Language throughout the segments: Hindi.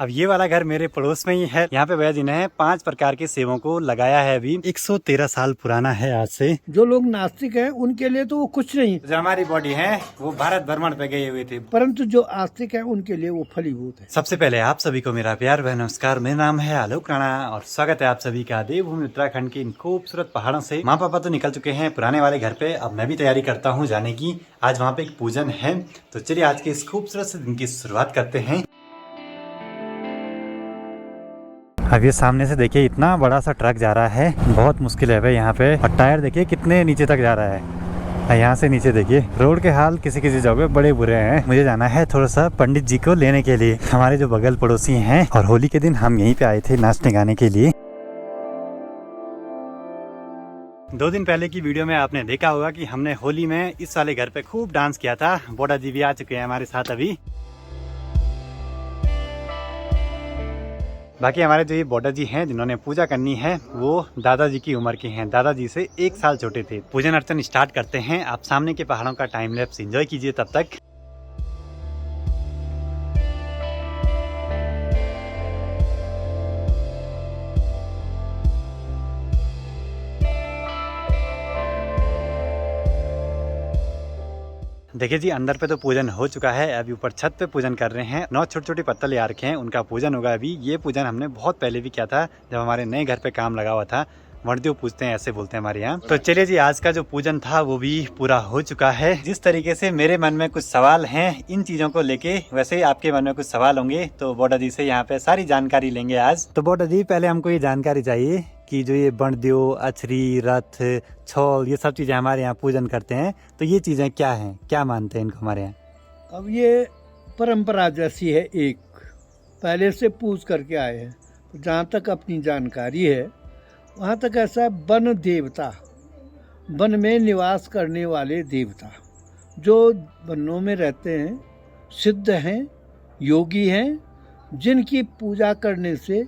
अब ये वाला घर मेरे पड़ोस में ही है। यहाँ पे भैया जी ने 5 प्रकार के सेवों को लगाया है। अभी 113 साल पुराना है आज से। जो लोग नास्तिक हैं उनके लिए तो वो कुछ नहीं, जो हमारी बॉडी है वो भारत भ्रमण पे गए हुए थे, परंतु जो आस्तिक है उनके लिए वो फलीभूत है। सबसे पहले आप सभी को मेरा प्यार व नमस्कार। मेरा नाम है आलोक राणा और स्वागत है आप सभी का देवभूमि उत्तराखंड के इन खूबसूरत पहाड़ों से। माँ पापा तो निकल चुके हैं पुराने वाले घर पे, अब मैं भी तैयारी करता हूँ जाने की। आज वहाँ पे एक पूजन है, तो चलिए आज के इस खूबसूरत से दिन की शुरुआत करते हैं। अब ये सामने से देखिए इतना बड़ा सा ट्रक जा रहा है, बहुत मुश्किल है भाई यहाँ पे। और टायर देखिए कितने नीचे तक जा रहा है। यहाँ से नीचे देखिए रोड के हाल किसी किसी जगह बड़े बुरे हैं। मुझे जाना है थोड़ा सा पंडित जी को लेने के लिए, हमारे जो बगल पड़ोसी हैं। और होली के दिन हम यहीं पे आए थे नाचने गाने के लिए। 2 दिन पहले की वीडियो में आपने देखा होगा कि हमने होली में इस वाले घर पे खूब डांस किया था। बोडा जी भी आ चुके हैं हमारे साथ अभी। बाकी हमारे जो ये बोडा जी हैं जिन्होंने पूजा करनी है वो दादाजी की उम्र के हैं, दादाजी से 1 साल छोटे थे। पूजन अर्चन स्टार्ट करते हैं। आप सामने के पहाड़ों का टाइम लैप्स एंजॉय कीजिए तब तक। देखिए जी अंदर पे तो पूजन हो चुका है, अभी ऊपर छत पे पूजन कर रहे हैं। 9 छोटे छोटे पत्तल ले रखे हैं, उनका पूजन होगा अभी। ये पूजन हमने बहुत पहले भी किया था जब हमारे नए घर पे काम लगा हुआ था। वर्दियों पूजते हैं ऐसे बोलते हैं हमारे यहाँ। तो चलिए जी आज का जो पूजन था वो भी पूरा हो चुका है। जिस तरीके से मेरे मन में कुछ सवाल हैं इन चीजों को लेके, वैसे ही आपके मन में कुछ सवाल होंगे, तो बोडा जी से यहाँ पे सारी जानकारी लेंगे आज। तो बोडा जी पहले हमको ये जानकारी चाहिए कि जो ये बणद्यो, अछरी, रथ, छौल, ये सब चीजें हमारे यहाँ पूजन करते हैं, तो ये चीजें क्या हैं, क्या मानते हैं इनको हमारे यहाँ? अब ये परंपरा जैसी है, एक पहले से पूज करके आए हैं। तो जहाँ तक अपनी जानकारी है वहाँ तक ऐसा है, वन देवता, वन में निवास करने वाले देवता जो वनों में रहते हैं, सिद्ध हैं, योगी हैं, जिनकी पूजा करने से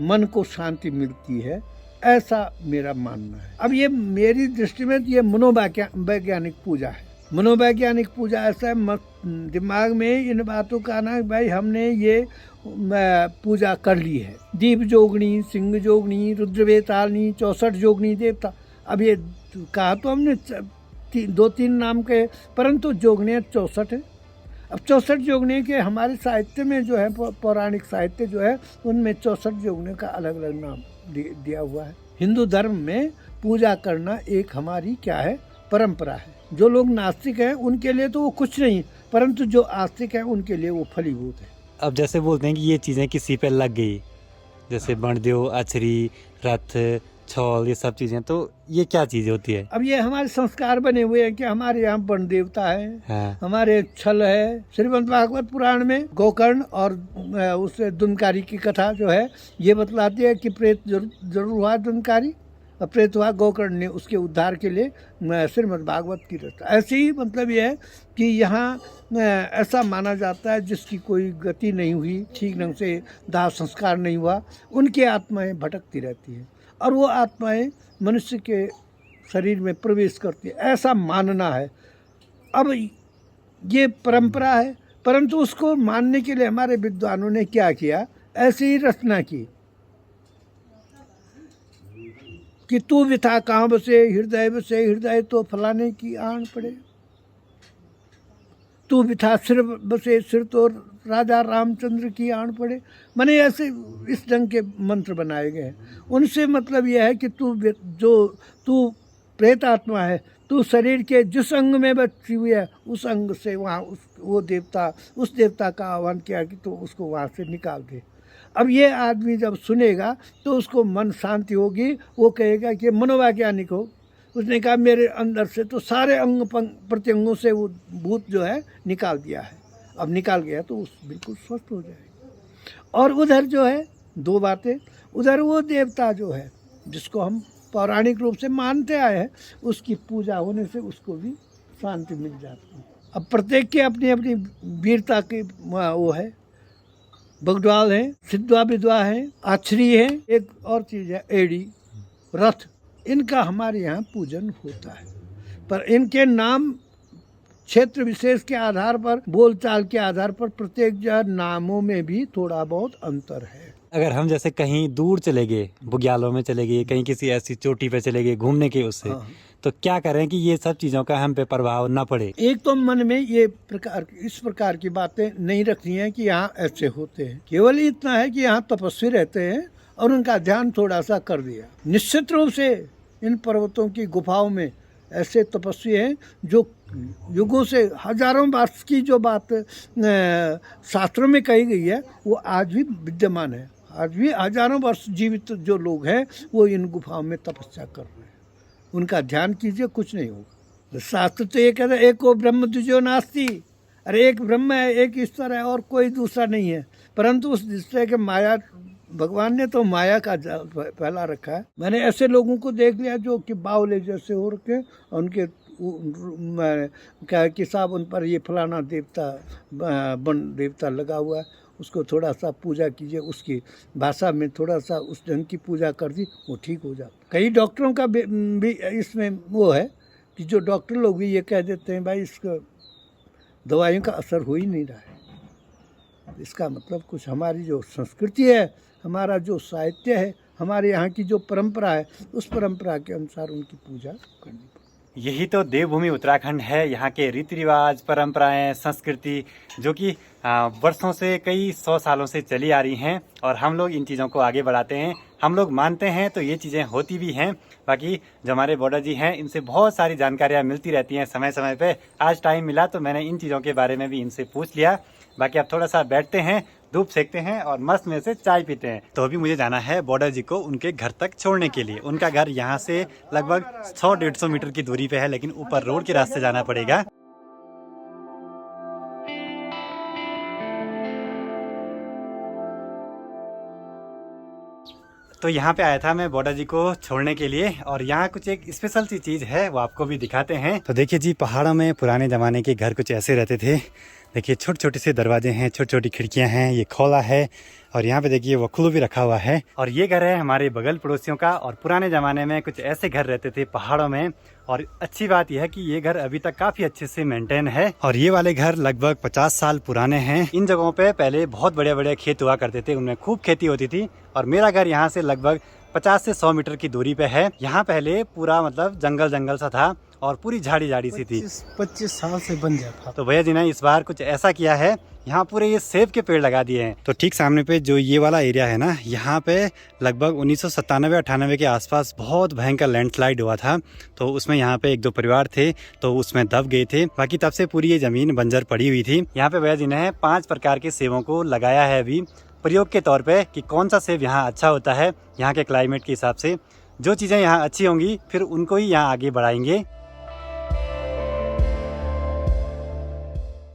मन को शांति मिलती है, ऐसा मेरा मानना है। अब ये मेरी दृष्टि में ये मनोवैज्ञानिक पूजा है। मनोवैज्ञानिक पूजा ऐसा है, दिमाग में इन बातों का आना, भाई हमने ये पूजा कर ली है। दीप जोगनी, सिंह जोगनी, रुद्र बेतालनी, 64 जोगनी देवता। अब ये कहा तो हमने 2-3 नाम के, परंतु जोगने 64 है। अब 64 जोगने के हमारे साहित्य में जो है, पौराणिक साहित्य जो है, उनमें 64 जोगने का अलग अलग नाम दिया हुआ है। हिंदू धर्म में पूजा करना एक हमारी क्या है, परंपरा है। जो लोग नास्तिक हैं उनके लिए तो वो कुछ नहीं, परंतु जो आस्तिक हैं उनके लिए वो फलीभूत है। अब जैसे बोलते हैं कि ये चीज़ें किसी पे लग गई, जैसे बणद्यो, अछरी, रथ, छौल, ये सब चीज़ें, तो ये क्या चीज़ होती है? अब ये हमारे संस्कार बने हुए हैं कि हमारे यहाँ वन देवता है, हाँ। हमारे छल है। श्रीमद् भागवत पुराण में गोकर्ण और उस दुनकारी की कथा जो है ये बतलाती है कि प्रेत जरूर हुआ दुनकारी, और प्रेत हुआ गोकर्ण ने, उसके उद्धार के लिए श्रीमद् भागवत की रचना। ऐसे ही मतलब ये है कि यहाँ ऐसा माना जाता है जिसकी कोई गति नहीं हुई, ठीक ढंग से दाह संस्कार नहीं हुआ, उनकी आत्माएं भटकती रहती हैं और वो आत्माएं मनुष्य के शरीर में प्रवेश करती है, ऐसा मानना है। अब ये परंपरा है, परंतु उसको मानने के लिए हमारे विद्वानों ने क्या किया, ऐसी ही रचना की कि तू विथा कहाँ बसे हृदय बसे, हृदय तो फलाने की आन पड़े। तू विथा सिर बसे, सिर तो राजा रामचंद्र की आन पड़े। माने ऐसे इस ढंग के मंत्र बनाए गए हैं। उनसे मतलब यह है कि तू प्रेत आत्मा है, तू शरीर के जिस अंग में बची हुई है उस अंग से वहाँ उस देवता का आह्वान किया कि तो उसको वहाँ से निकाल दे। अब ये आदमी जब सुनेगा तो उसको मन शांति होगी, वो कहेगा कि मनोवैज्ञानिक हो। उसने कहा मेरे अंदर से तो सारे अंग प्रत्यंगों से वो भूत जो है निकाल दिया है, अब निकाल गया तो उस बिल्कुल स्वस्थ हो जाएगा। और उधर जो है 2 बातें, उधर वो देवता जो है जिसको हम पौराणिक रूप से मानते आए हैं, उसकी पूजा होने से उसको भी शांति मिल जाती है। अब प्रत्येक की अपनी अपनी वीरता की वो है। बगडवाल है, सिद्धवा विधवा है, आछरी है, एक और चीज़ है एड़ी, रथ, इनका हमारे यहाँ पूजन होता है। पर इनके नाम क्षेत्र विशेष के आधार पर, बोलचाल के आधार पर प्रत्येक जगह नामों में भी थोड़ा बहुत अंतर है। अगर हम जैसे कहीं दूर चले गए, बुग्यालों में चले गए, कहीं किसी ऐसी चोटी पे चले गए घूमने के उससे, हाँ। तो क्या करें कि ये सब चीज़ों का हम पे प्रभाव ना पड़े? एक तो मन में इस प्रकार की बातें नहीं रखनी है कि यहाँ ऐसे होते हैं। केवल इतना है कि यहाँ तपस्वी रहते हैं और उनका ध्यान थोड़ा सा कर दिया। निश्चित रूप से इन पर्वतों की गुफाओं में ऐसे तपस्वी हैं जो युगों से, हजारों वर्ष की जो बात शास्त्रों में कही गई है वो आज भी विद्यमान है। आज भी हजारों वर्ष जीवित जो लोग हैं वो इन गुफाओं में तपस्या कर रहे हैं। उनका ध्यान कीजिए, कुछ नहीं होगा। शास्त्र तो ये कहता है एको ब्रह्म द्विजो नास्ति, अरे एक ब्रह्म है, एक ईश्वर है और कोई दूसरा नहीं है। परंतु उस दूसरे के माया, भगवान ने तो माया का जाल फैला रखा है। मैंने ऐसे लोगों को देख लिया जो कि बावले जैसे हो रखे, उनके क्या कि साहब उन पर ये फलाना देवता, वन देवता लगा हुआ है, उसको थोड़ा सा पूजा कीजिए, उसकी भाषा में थोड़ा सा उस ढंग की पूजा कर दी, वो ठीक हो जाता। कई डॉक्टरों का भी इसमें वो है कि जो डॉक्टर लोग भी ये कह देते हैं भाई इसका दवाइयों का असर हो ही नहीं रहा है। इसका मतलब कुछ हमारी जो संस्कृति है, हमारा जो साहित्य है, हमारे यहाँ की जो परंपरा है, उस परंपरा के अनुसार उनकी पूजा करनी पड़ती। यही तो देवभूमि उत्तराखंड है। यहाँ के रीति रिवाज, परंपराएं, संस्कृति जो कि वर्षों से, कई 100 सालों से चली आ रही हैं और हम लोग इन चीज़ों को आगे बढ़ाते हैं। हम लोग मानते हैं तो ये चीज़ें होती भी हैं। बाकी जो हमारे बॉर्डर जी हैं इनसे बहुत सारी जानकारियाँ मिलती रहती हैं समय समय पे। आज टाइम मिला तो मैंने इन चीज़ों के बारे में भी इनसे पूछ लिया। बाकी अब थोड़ा सा बैठते हैं, धूप सेकते हैं और मस्त में से चाय पीते हैं। तो अभी मुझे जाना है बॉर्डर जी को उनके घर तक छोड़ने के लिए। उनका घर यहाँ से लगभग 100-150 मीटर की दूरी पे है, लेकिन ऊपर रोड के रास्ते जाना पड़ेगा। तो यहाँ पे आया था मैं बॉर्डर जी को छोड़ने के लिए और यहाँ कुछ एक स्पेशल सी चीज़ है, वो आपको भी दिखाते हैं। तो देखिए जी, पहाड़ों में पुराने ज़माने के घर कुछ ऐसे रहते थे। देखिए छोटे छोटे से दरवाजे हैं, छोटी छोटी खिड़कियाँ हैं, ये खोला है और यहाँ पे देखिए वक्लू भी रखा हुआ है। और ये घर है हमारे बगल पड़ोसियों का। और पुराने ज़माने में कुछ ऐसे घर रहते थे पहाड़ों में। और अच्छी बात यह है कि ये घर अभी तक काफ़ी अच्छे से मेंटेन है। और ये वाले घर लगभग 50 साल पुराने हैं। इन जगहों पे पहले बहुत बड़े बड़े खेत हुआ करते थे, उनमें खूब खेती होती थी। और मेरा घर यहाँ से लगभग 50 से 100 मीटर की दूरी पे है। यहाँ पहले पूरा मतलब जंगल जंगल सा था और पूरी झाड़ी झाड़ी सी थी। 25 साल से बन जाता। तो भैया जी ने इस बार कुछ ऐसा किया है, यहाँ पूरे ये सेब के पेड़ लगा दिए हैं। तो ठीक सामने पे जो ये वाला एरिया है ना, यहाँ पे लगभग 1997-98 के आसपास बहुत भयंकर लैंडस्लाइड हुआ था। तो उसमें यहाँ पे 1-2 परिवार थे तो उसमें दब गए थे। बाकी तब से पूरी ये जमीन बंजर पड़ी हुई थी। यहाँ पे भैया जी ने 5 प्रकार के सेबों को लगाया है अभी प्रयोग के तौर पे कि कौन सा सेब यहाँ अच्छा होता है यहाँ के क्लाइमेट के हिसाब से। जो चीज़ें यहाँ अच्छी होंगी फिर उनको ही यहाँ आगे बढ़ाएंगे।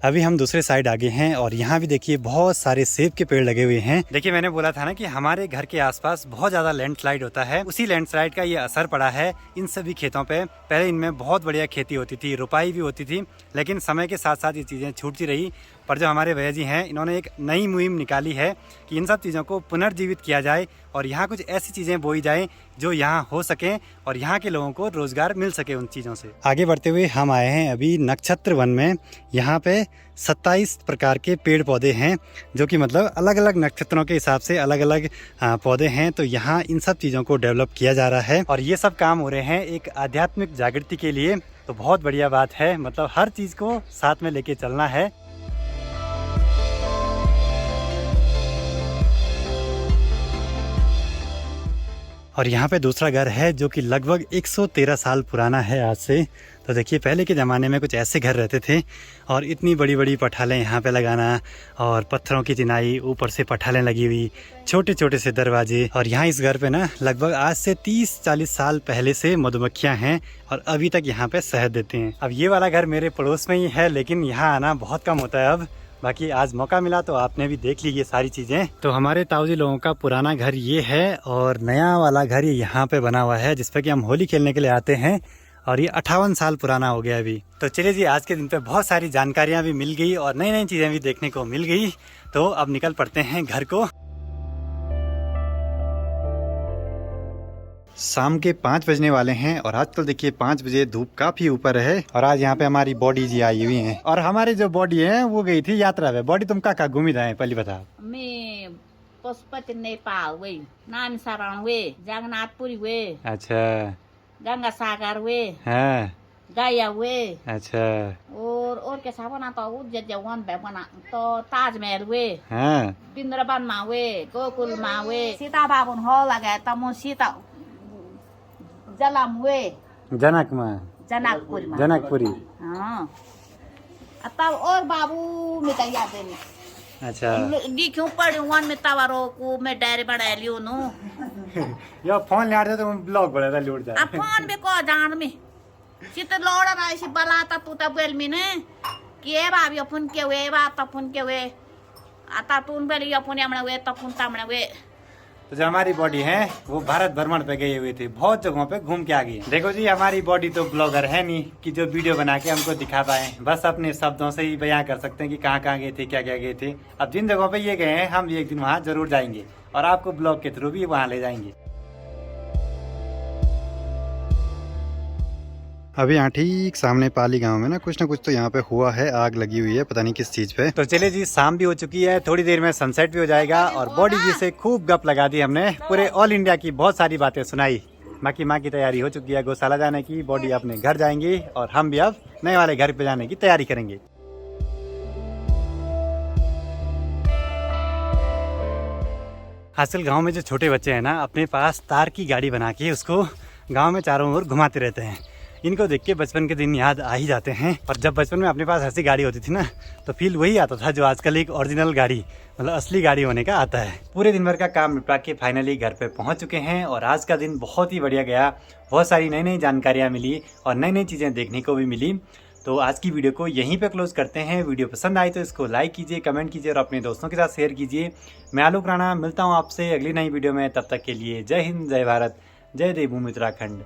अभी हम दूसरे साइड आगे हैं और यहाँ भी देखिए बहुत सारे सेब के पेड़ लगे हुए हैं। देखिए मैंने बोला था ना कि हमारे घर के आसपास बहुत ज़्यादा लैंडस्लाइड होता है, उसी लैंडस्लाइड का ये असर पड़ा है इन सभी खेतों पे। पहले इनमें बहुत बढ़िया खेती होती थी, रुपाई भी होती थी, लेकिन समय के साथ साथ ये चीज़ें छूटती रही। पर जो हमारे भैया जी हैं इन्होंने एक नई मुहिम निकाली है कि इन सब चीज़ों को पुनर्जीवित किया जाए और यहाँ कुछ ऐसी चीज़ें बोई जाएं जो यहाँ हो सकें और यहाँ के लोगों को रोज़गार मिल सके उन चीज़ों से। आगे बढ़ते हुए हम आए हैं अभी नक्षत्र वन में। यहाँ पे 27 प्रकार के पेड़ पौधे हैं जो कि मतलब अलग अलग नक्षत्रों के हिसाब से अलग अलग पौधे हैं। तो यहाँ इन सब चीज़ों को डेवलप किया जा रहा है और ये सब काम हो रहे हैं एक आध्यात्मिक जागृति के लिए। तो बहुत बढ़िया बात है, मतलब हर चीज़ को साथ में लेके चलना है। और यहाँ पे दूसरा घर है जो कि लगभग 113 साल पुराना है आज से। तो देखिए पहले के ज़माने में कुछ ऐसे घर रहते थे और इतनी बड़ी बड़ी पठालें यहाँ पे लगाना और पत्थरों की चिनाई, ऊपर से पठालें लगी हुई, छोटे छोटे से दरवाजे। और यहाँ इस घर पे ना लगभग आज से 30-40 साल पहले से मधुमक्खियाँ हैं और अभी तक यहाँ पे शहद देते हैं। अब ये वाला घर मेरे पड़ोस में ही है लेकिन यहाँ आना बहुत कम होता है अब। बाकी आज मौका मिला तो आपने भी देख ली ये सारी चीज़ें। तो हमारे ताऊजी लोगों का पुराना घर ये है और नया वाला घर ये यहाँ पे बना हुआ है जिस पे कि हम होली खेलने के लिए आते हैं और ये 58 साल पुराना हो गया अभी। तो चलिए जी, आज के दिन पे बहुत सारी जानकारियाँ भी मिल गई और नई नई चीज़ें भी देखने को मिल गई। तो अब निकल पड़ते हैं घर को। शाम के 5 बजने वाले हैं और आजकल देखिए 5 बजे धूप काफी ऊपर है और आज यहाँ पे हमारी बॉडी जी आई हुई हैं और हमारी जो बॉडी है वो गई थी यात्रा पे। बॉडी तुम कहाँ घूमी रहे पहले बता। मैं पशुपति नेपाल वे, नानसारण वे, जगन्नाथपुरी वे, अच्छा। गंगा सागर वे, हाँ। गया वे, अच्छा। और कैसा बना तो उज्जैन पे बना तो ताजमहल वे, हाँ। वृंदावन मा वे, गोकुल मा वे, सीता बाबन हो लगे तमो सीता जलम वे, जनक में जनकपुरी में, जनकपुरी। हाँ तब और बाबू में तैयार देने। अच्छा। क्यों पढ़ी वन में तवारो को मैं डायरी बना लियो नो। यो फोन ले तो ब्लॉग बड़ा था लूट जा। अब फोन में को जान में चित लोड़ा ना इसी बला ता पुता बेल में ने के बाब अपन के वे बात अपन के वे आता तुम बेल अपन हमने वे तपुन तामने वे। तो जो हमारी बॉडी है वो भारत भ्रमण पे गई हुई थी, बहुत जगहों पे घूम के आ गई। देखो जी हमारी बॉडी तो ब्लॉगर है नहीं कि जो वीडियो बना के हमको दिखा पाए, बस अपने शब्दों से ही बयां कर सकते हैं कि कहाँ कहाँ गए थे, क्या क्या गए थे। अब जिन जगहों पे ये गए हैं हम एक दिन वहाँ जरूर जाएंगे और आपको ब्लॉग के थ्रू भी वहाँ ले जाएंगे। अभी यहाँ ठीक सामने पाली गांव में ना कुछ तो यहाँ पे हुआ है, आग लगी हुई है, पता नहीं किस चीज पे। तो चले जी शाम भी हो चुकी है, थोड़ी देर में सनसेट भी हो जाएगा और बॉडी जी से खूब गप लगा दी हमने, पूरे ऑल इंडिया की बहुत सारी बातें सुनाई। बाकी माँ की तैयारी हो चुकी है गौशाला जाने की, बॉडी अपने घर जाएंगी और हम भी अब नए वाले घर पे जाने की तैयारी करेंगे। आजकल गाँव में जो छोटे बच्चे हैं ना अपने पास तार की गाड़ी बना के उसको गाँव में चारों ओर घुमाते रहते हैं। इनको देख के बचपन के दिन याद आ ही जाते हैं। और जब बचपन में अपने पास ऐसी गाड़ी होती थी ना तो फील वही आता था जो आजकल एक ओरिजिनल गाड़ी मतलब असली गाड़ी होने का आता है। पूरे दिन भर का काम निपटा के फाइनली घर पे पहुंच चुके हैं और आज का दिन बहुत ही बढ़िया गया। बहुत सारी नई नई जानकारियां मिली और नई नई चीज़ें देखने को भी मिली। तो आज की वीडियो को यहीं पे क्लोज करते हैं। वीडियो पसंद आई तो इसको लाइक कीजिए, कमेंट कीजिए और अपने दोस्तों के साथ शेयर कीजिए। मैं आलोक राणा मिलता हूँ आपसे अगली नई वीडियो में, तब तक के लिए जय हिंद, जय भारत, जय देवभूमि उत्तराखंड।